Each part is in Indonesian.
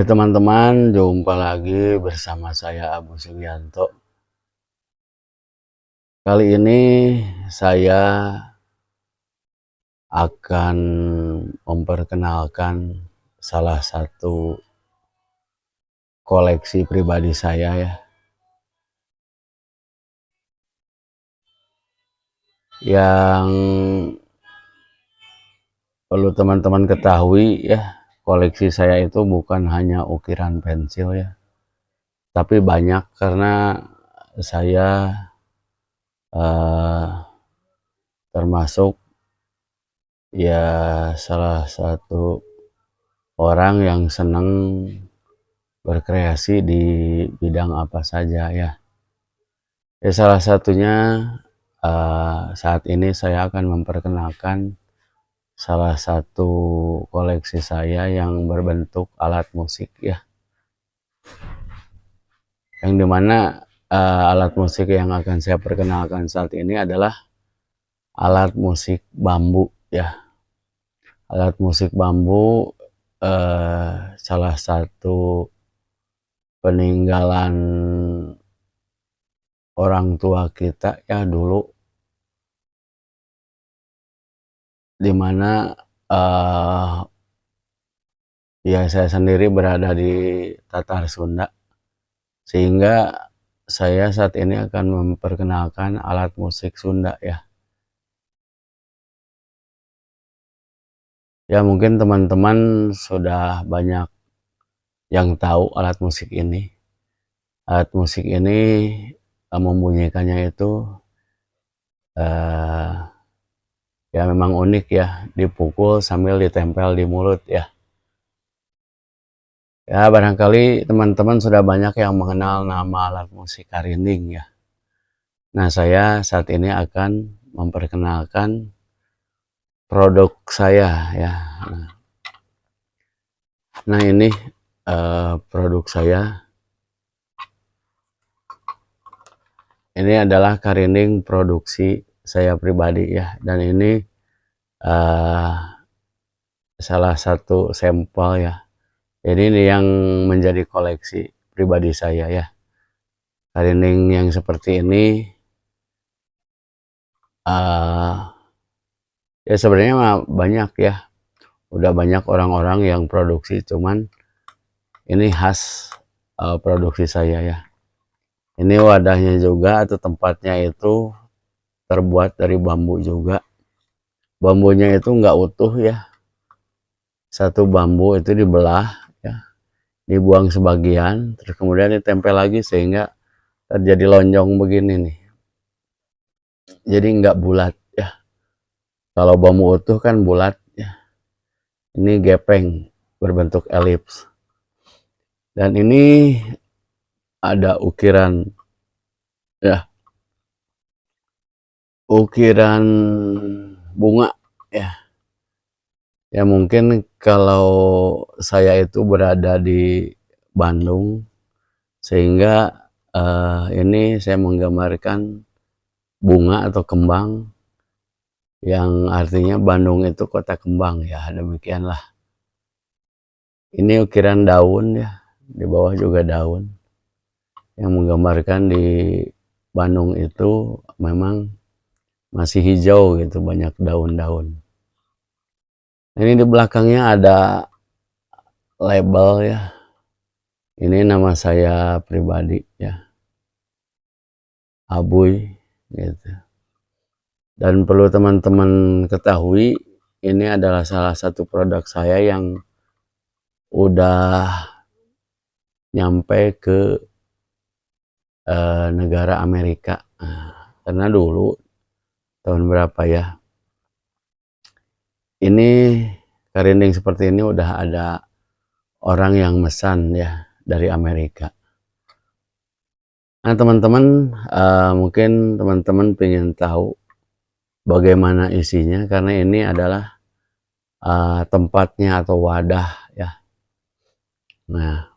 Hai teman-teman, jumpa lagi bersama saya Abu Sugianto. Kali ini saya akan memperkenalkan salah satu koleksi pribadi saya ya, yang perlu teman-teman ketahui ya, koleksi saya itu bukan hanya ukiran pensil ya, tapi banyak karena saya eh, termasuk ya salah satu orang yang senang berkreasi di bidang apa saja ya. Ya salah satunya saat ini saya akan memperkenalkan salah satu koleksi saya yang berbentuk alat musik ya. Yang dimana alat musik yang akan saya perkenalkan saat ini adalah alat musik bambu ya. Alat musik bambu salah satu peninggalan orang tua kita ya dulu, dimana ya saya sendiri berada di Tatar Sunda, sehingga saya saat ini akan memperkenalkan alat musik Sunda ya. Ya mungkin teman-teman sudah banyak yang tahu alat musik ini. Alat musik ini membunyikannya itu eh, ya memang unik ya, dipukul sambil ditempel di mulut ya. Ya barangkali teman-teman sudah banyak yang mengenal nama alat musik karinding ya. Nah saya saat ini akan memperkenalkan produk saya ya. Nah ini produk saya. Ini adalah karinding produksi saya pribadi ya. Dan ini uh, salah satu sampel ya. Jadi ini yang menjadi koleksi pribadi saya ya. Karinding yang seperti ini ya sebenarnya mah banyak ya. Udah banyak orang-orang yang produksi, cuman ini khas produksi saya ya. Ini wadahnya juga atau tempatnya itu terbuat dari bambu juga. Bambunya itu nggak utuh ya. Satu bambu itu dibelah ya, dibuang sebagian, terus kemudian ditempel lagi sehingga terjadi lonjong begini nih. Jadi nggak bulat ya. Kalau bambu utuh kan bulat ya. Ini gepeng berbentuk elips. Dan ini ada ukiran ya, ukiran bunga ya. Ya mungkin kalau saya itu berada di Bandung, sehingga ini saya menggambarkan bunga atau kembang, yang artinya Bandung itu kota kembang ya, demikianlah. Ini ukiran daun ya, di bawah juga daun, yang menggambarkan di Bandung itu memang masih hijau gitu, banyak daun-daun. Ini di belakangnya ada label ya. Ini nama saya pribadi ya, Abuy gitu. Dan perlu teman-teman ketahui, ini adalah salah satu produk saya yang udah nyampe ke negara Amerika. Karena dulu tahun berapa ya, ini karinding seperti ini udah ada orang yang mesan ya dari Amerika. Nah teman-teman, mungkin teman-teman pengen tahu bagaimana isinya, karena ini adalah tempatnya atau wadah ya. Nah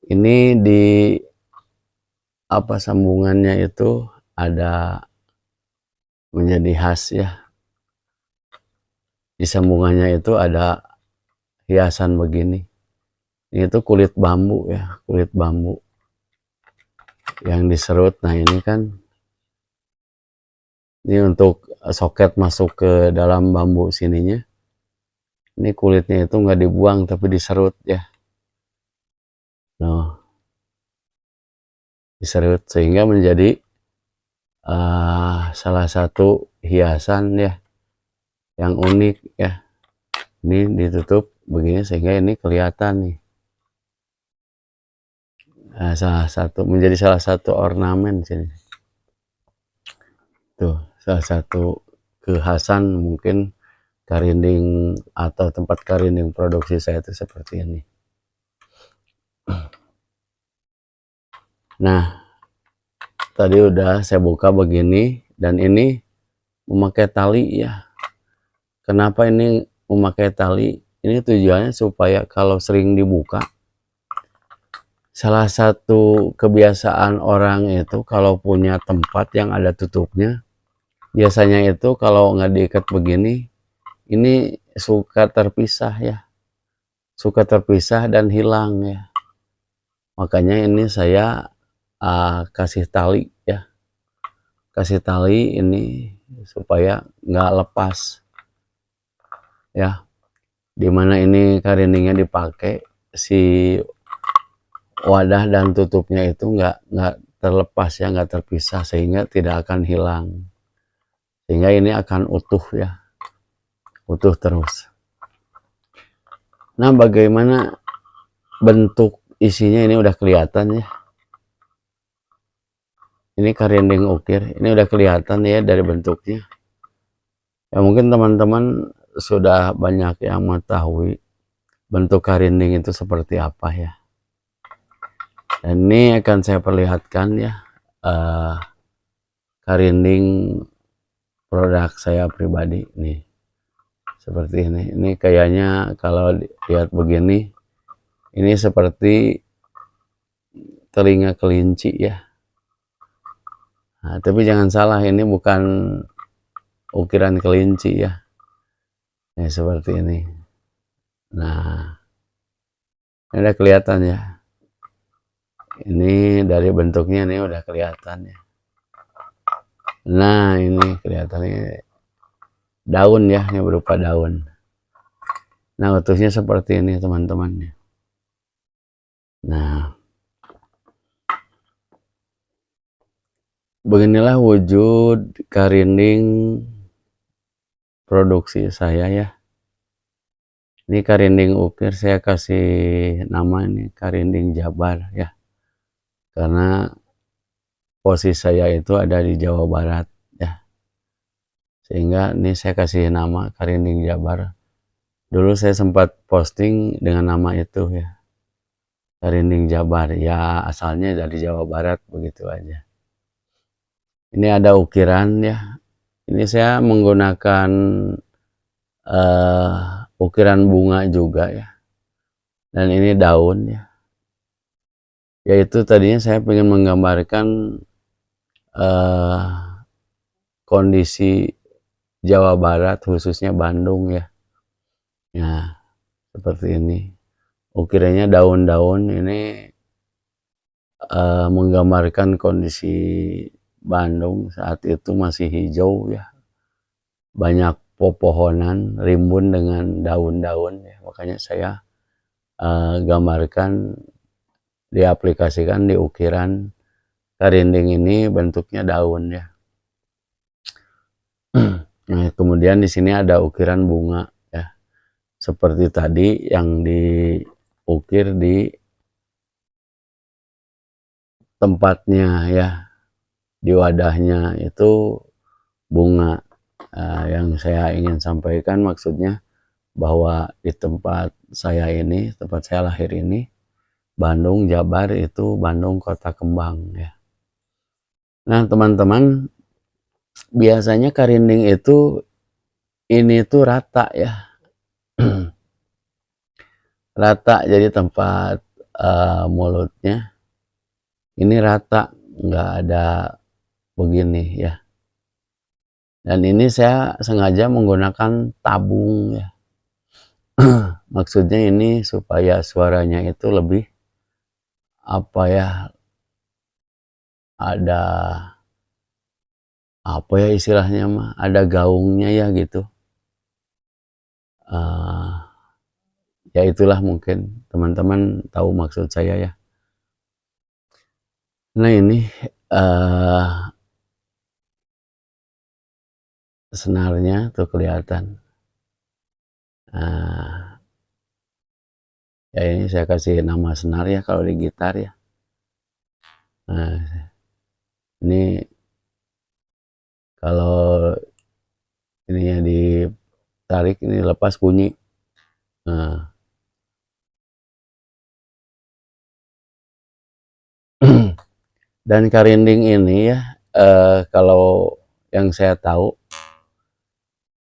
ini di sambungannya itu ada menjadi khas ya. Di sambungannya itu ada hiasan begini. Ini tuh kulit bambu ya, kulit bambu yang diserut. Nah ini kan, ini untuk soket masuk ke dalam bambu sininya. Ini kulitnya itu nggak dibuang tapi diserut ya. Nah, diserut sehingga menjadi salah satu hiasan ya yang unik ya. Ini ditutup begini sehingga ini kelihatan nih. Menjadi salah satu ornamen sini. Tuh, salah satu kekhasan mungkin karinding atau tempat karinding produksi saya itu seperti ini. Nah, tadi udah saya buka begini dan ini memakai tali ya. Kenapa ini memakai tali? Ini tujuannya supaya kalau sering dibuka, salah satu kebiasaan orang itu kalau punya tempat yang ada tutupnya, biasanya itu kalau nggak diikat begini, ini suka terpisah ya, suka terpisah dan hilang ya. Makanya ini saya kasih tali ya, kasih tali ini supaya nggak lepas ya. Dimana ini karindingnya dipakai, si wadah dan tutupnya itu nggak terlepas ya, nggak terpisah sehingga tidak akan hilang, sehingga ini akan utuh ya, utuh terus. Nah, bagaimana bentuk isinya ini udah kelihatan ya. Ini karinding ukir, ini udah kelihatan ya dari bentuknya. Ya mungkin teman-teman sudah banyak yang mengetahui bentuk karinding itu seperti apa ya. Dan ini akan saya perlihatkan ya, karinding produk saya pribadi nih. Seperti ini. Ini kayaknya kalau lihat begini, ini seperti telinga kelinci ya. Nah, tapi jangan salah, ini bukan ukiran kelinci ya. Ini seperti ini. Nah, ini udah kelihatan ya. Ini dari bentuknya ini udah kelihatan ya. Nah, ini kelihatannya daun ya, ini berupa daun. Nah, utusnya seperti ini teman-teman. Nah, beginilah wujud karinding produksi saya ya. Ini karinding ukir, saya kasih nama ini karinding Jabar ya. Karena posisi saya itu ada di Jawa Barat ya. Sehingga ini saya kasih nama karinding Jabar. Dulu saya sempat posting dengan nama itu ya. Karinding Jabar ya, asalnya dari Jawa Barat begitu aja. Ini ada ukiran ya. Ini saya menggunakan ukiran bunga juga ya. Dan ini daun ya. Yaitu tadinya saya ingin menggambarkan kondisi Jawa Barat, khususnya Bandung ya. Nah, seperti ini. Ukirannya daun-daun ini menggambarkan kondisi Bandung saat itu masih hijau ya. Banyak pepohonan, rimbun dengan daun-daun ya. Makanya saya gambarkan, diaplikasikan di ukiran karinding ini bentuknya daun ya. Nah, kemudian di sini ada ukiran bunga ya. Seperti tadi yang diukir di tempatnya ya, di wadahnya itu bunga. Yang saya ingin sampaikan maksudnya bahwa di tempat saya ini, tempat saya lahir ini, Bandung, Jabar itu Bandung kota kembang ya. Nah teman-teman, biasanya karinding itu ini tuh rata ya. Rata, jadi tempat mulutnya ini rata, nggak ada begini ya. Dan ini saya sengaja menggunakan tabung ya. Maksudnya ini supaya suaranya itu lebih, apa ya, ada, apa ya istilahnya mah, ada gaungnya ya gitu. Eee, ya itulah mungkin teman-teman tahu maksud saya ya. Nah ini, eee, senarnya tuh kelihatan. Nah, ya ini saya kasih nama senar ya kalau di gitar ya. Nah, ini kalau ininya ditarik, ini lepas bunyi. Nah, dan karinding ini ya, kalau yang saya tahu,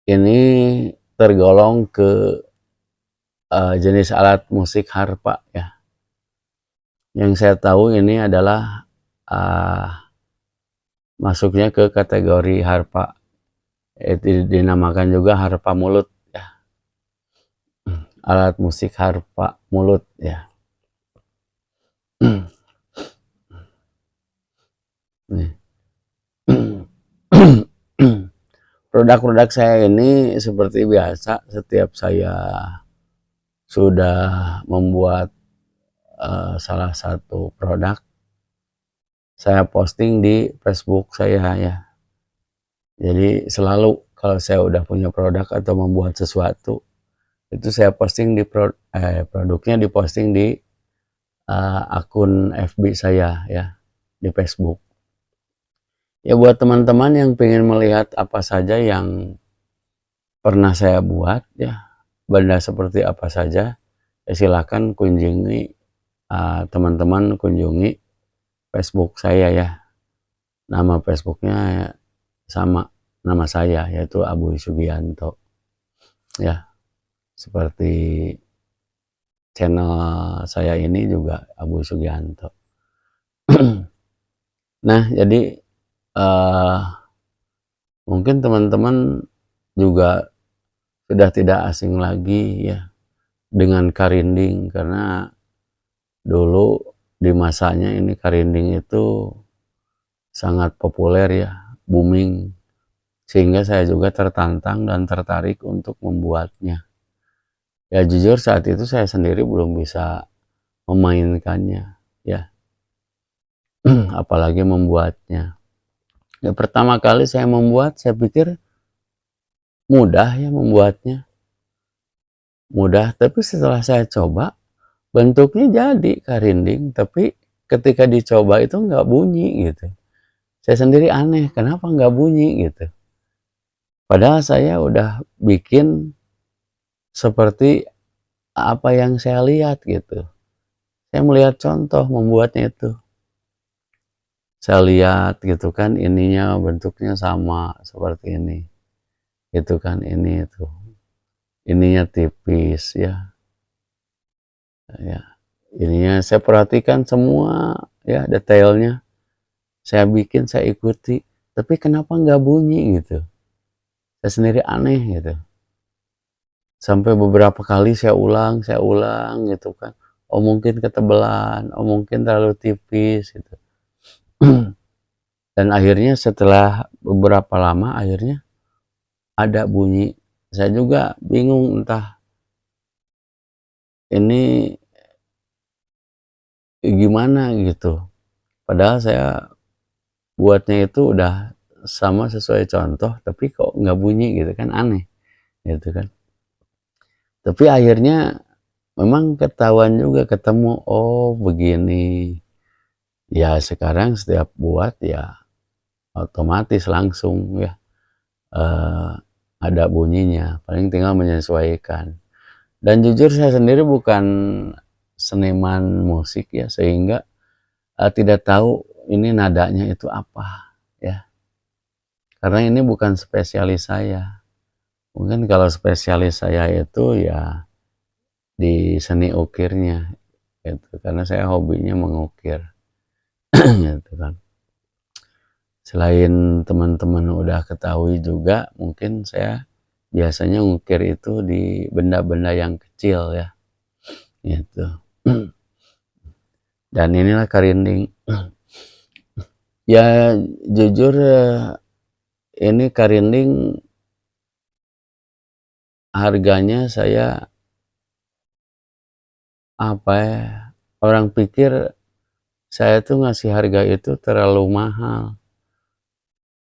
ini tergolong ke jenis alat musik harpa ya. Yang saya tahu ini adalah uh, masuknya ke kategori harpa, dinamakan juga harpa mulut ya, alat musik harpa mulut ya. Nih. Produk-produk saya ini seperti biasa, setiap saya sudah membuat salah satu produk, saya posting di Facebook saya ya. Jadi selalu kalau saya udah punya produk atau membuat sesuatu, itu saya posting di produknya diposting di akun FB saya ya, di Facebook. Ya buat teman-teman yang pengen melihat apa saja yang pernah saya buat ya, benda seperti apa saja, ya silakan kunjungi, teman-teman kunjungi Facebook saya ya. Nama Facebooknya sama nama saya, yaitu Abu Sugianto ya. Seperti channel saya ini juga Abu Sugianto. Nah jadi mungkin teman-teman juga sudah tidak asing lagi ya dengan karinding, karena dulu di masanya ini karinding itu sangat populer ya, booming, sehingga saya juga tertantang dan tertarik untuk membuatnya. Ya jujur saat itu saya sendiri belum bisa memainkannya ya, apalagi membuatnya. Ya pertama kali saya membuat, saya pikir mudah ya membuatnya, mudah, tapi setelah saya coba bentuknya jadi karinding, tapi ketika dicoba itu nggak bunyi gitu. Saya sendiri aneh, kenapa nggak bunyi gitu. Padahal saya udah bikin seperti apa yang saya lihat gitu. Saya melihat contoh membuatnya itu. Saya lihat gitu kan, ininya bentuknya sama seperti ini. Gitu kan, ini itu. Ininya tipis ya. Ya. Ininya saya perhatikan semua ya detailnya. Saya bikin, saya ikuti. Tapi kenapa nggak bunyi gitu. Saya sendiri aneh gitu. Sampai beberapa kali saya ulang gitu kan. Oh mungkin ketebelan, oh mungkin terlalu tipis gitu. Dan akhirnya setelah beberapa lama akhirnya ada bunyi. Saya juga bingung entah ini gimana gitu. Padahal saya buatnya itu udah sama sesuai contoh, tapi kok nggak bunyi gitu kan, aneh gitu kan. Tapi akhirnya memang ketahuan juga, ketemu, oh begini. Ya sekarang setiap buat ya otomatis langsung ya eh, ada bunyinya, paling tinggal menyesuaikan. Dan jujur saya sendiri bukan seniman musik ya, sehingga tidak tahu ini nadanya itu apa ya, karena ini bukan spesialis saya. Mungkin kalau spesialis saya itu ya di seni ukirnya gitu, karena saya hobinya mengukir gitu kan. Selain teman-teman udah ketahui juga, mungkin saya biasanya ngukir itu di benda-benda yang kecil ya, gitu. Dan inilah karinding. Ya jujur ini karinding harganya saya apa ya, orang pikir saya tuh ngasih harga itu terlalu mahal.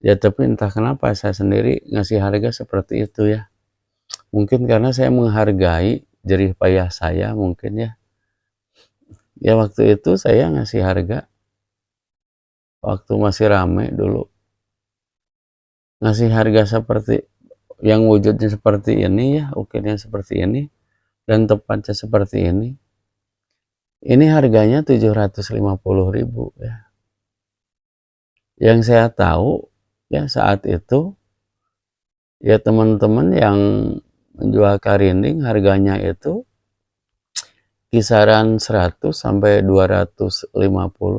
Ya tapi entah kenapa saya sendiri ngasih harga seperti itu ya. Mungkin karena saya menghargai jerih payah saya mungkin ya. Ya waktu itu saya ngasih harga waktu masih rame dulu. Ngasih harga seperti yang wujudnya seperti ini ya, ukirnya seperti ini dan tempatnya seperti ini. Ini harganya 750.000 ya. Yang saya tahu ya saat itu ya teman-teman yang menjual karinding harganya itu kisaran 100 sampai 250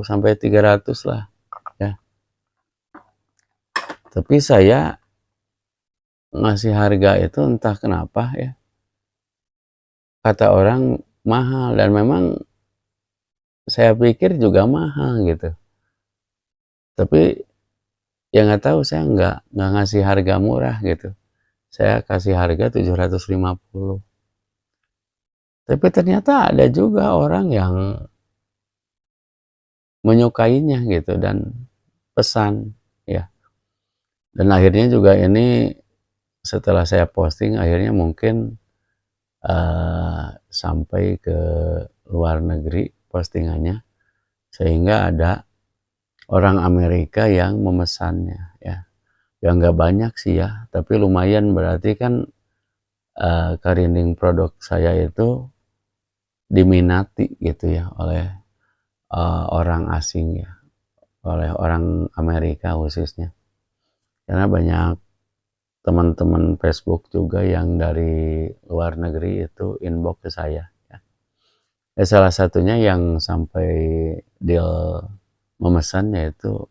sampai 300 lah ya. Tapi saya ngasih harga itu entah kenapa ya. Kata orang mahal dan memang saya pikir juga mahal gitu. Tapi ya nggak tahu saya nggak ngasih harga murah gitu. Saya kasih harga 750. Tapi ternyata ada juga orang yang menyukainya gitu dan pesan ya. Dan akhirnya juga ini setelah saya posting akhirnya mungkin sampai ke luar negeri postingannya sehingga ada orang Amerika yang memesannya ya. Ya nggak banyak sih ya, tapi lumayan berarti kan karinding produk saya itu diminati gitu ya oleh orang asing ya, oleh orang Amerika khususnya. Karena banyak teman-teman Facebook juga yang dari luar negeri itu inbox ke saya. Ya. Salah satunya yang sampai deal memesan yaitu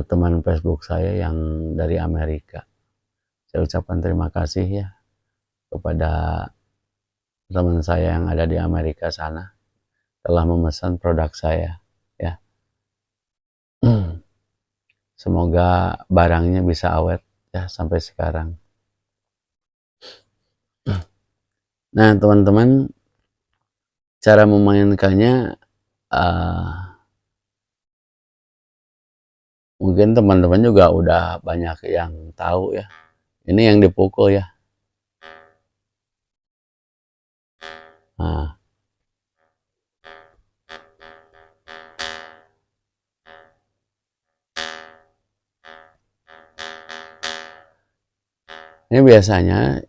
teman Facebook saya yang dari Amerika. Saya ucapkan terima kasih ya kepada teman saya yang ada di Amerika sana telah memesan produk saya ya. Semoga barangnya bisa awet ya sampai sekarang. Nah teman-teman, cara memainkannya mungkin teman-teman juga udah banyak yang tahu ya. Ini yang dipukul ya. Nah, ini biasanya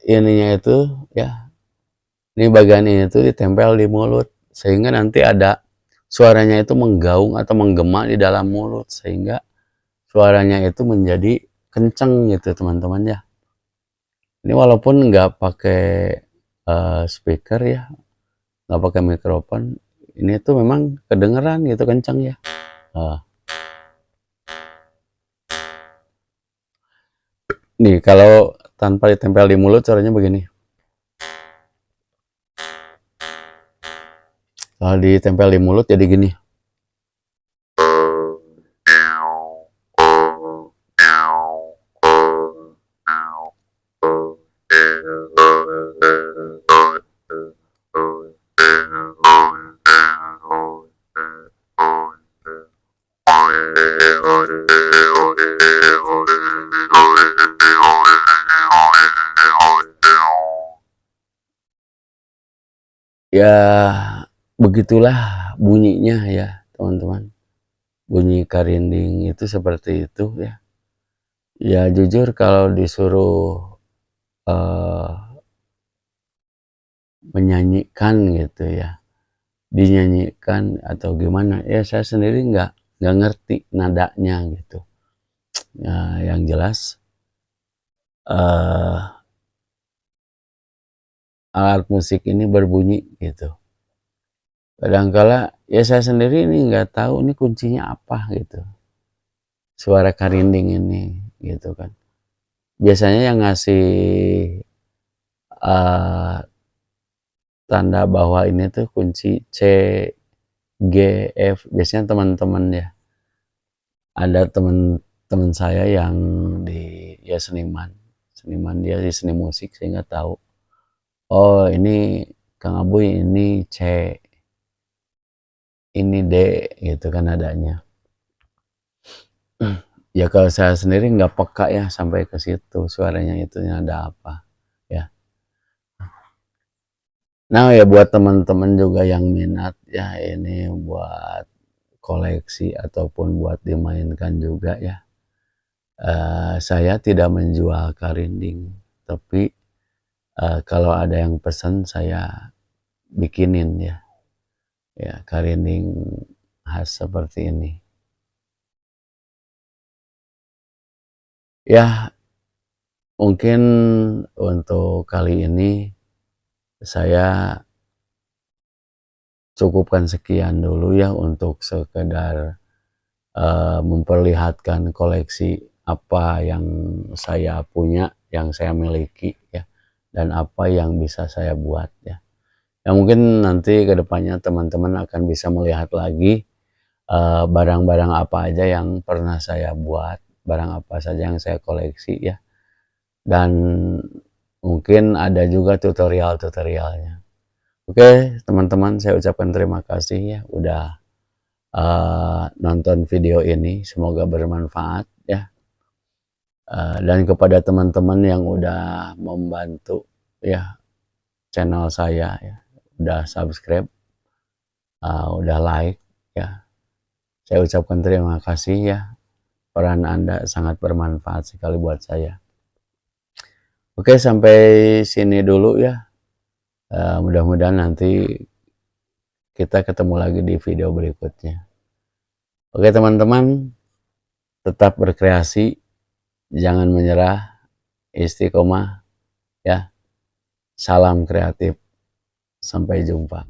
ininya itu ya, ini bagian ini tuh ditempel di mulut sehingga nanti ada suaranya itu menggaung atau menggema di dalam mulut sehingga suaranya itu menjadi kenceng gitu teman-teman ya. Ini walaupun nggak pakai speaker ya, nggak pakai mikrofon, ini tuh memang kedengeran gitu kenceng ya. Nih kalau tanpa ditempel di mulut suaranya begini. Kalau ditempel di mulut jadi gini. Ya begitulah bunyinya ya teman-teman. Bunyi karinding itu seperti itu ya. Ya jujur kalau disuruh menyanyikan gitu ya, dinyanyikan atau gimana ya saya sendiri nggak ngerti nadanya gitu ya, yang jelas alat musik ini berbunyi gitu kadangkala ya saya sendiri ini nggak tahu ini kuncinya apa gitu suara karinding ini gitu kan biasanya yang ngasih uh, tanda bahwa ini tuh kunci C, G, F, biasanya teman-teman ya. Ada teman-teman saya yang ya seniman dia di seni musik, sehingga tahu, oh ini Kang Abuy ini C, ini D, gitu kan adanya. Ya kalau saya sendiri nggak peka ya sampai ke situ suaranya itunya ada apa ya. Nah ya buat teman-teman juga yang minat ya, ini buat koleksi ataupun buat dimainkan juga ya. Saya tidak menjual karinding, tapi kalau ada yang pesan saya bikinin ya, ya karinding khas seperti ini. Ya mungkin untuk kali ini saya cukupkan sekian dulu ya, untuk sekedar memperlihatkan koleksi apa yang saya punya, yang saya miliki ya, dan apa yang bisa saya buat ya. Ya mungkin nanti ke depannya teman-teman akan bisa melihat lagi barang-barang apa aja yang pernah saya buat, barang apa saja yang saya koleksi ya. Dan mungkin ada juga tutorial-tutorialnya. Oke, teman-teman, saya ucapkan terima kasih ya udah nonton video ini, semoga bermanfaat ya. Dan kepada teman-teman yang udah membantu ya channel saya ya, udah subscribe, udah like ya, saya ucapkan terima kasih ya, peran Anda sangat bermanfaat sekali buat saya. Oke, sampai sini dulu ya. Mudah-mudahan nanti kita ketemu lagi di video berikutnya. Oke teman-teman, tetap berkreasi, jangan menyerah, istiqomah ya. Salam kreatif, sampai jumpa.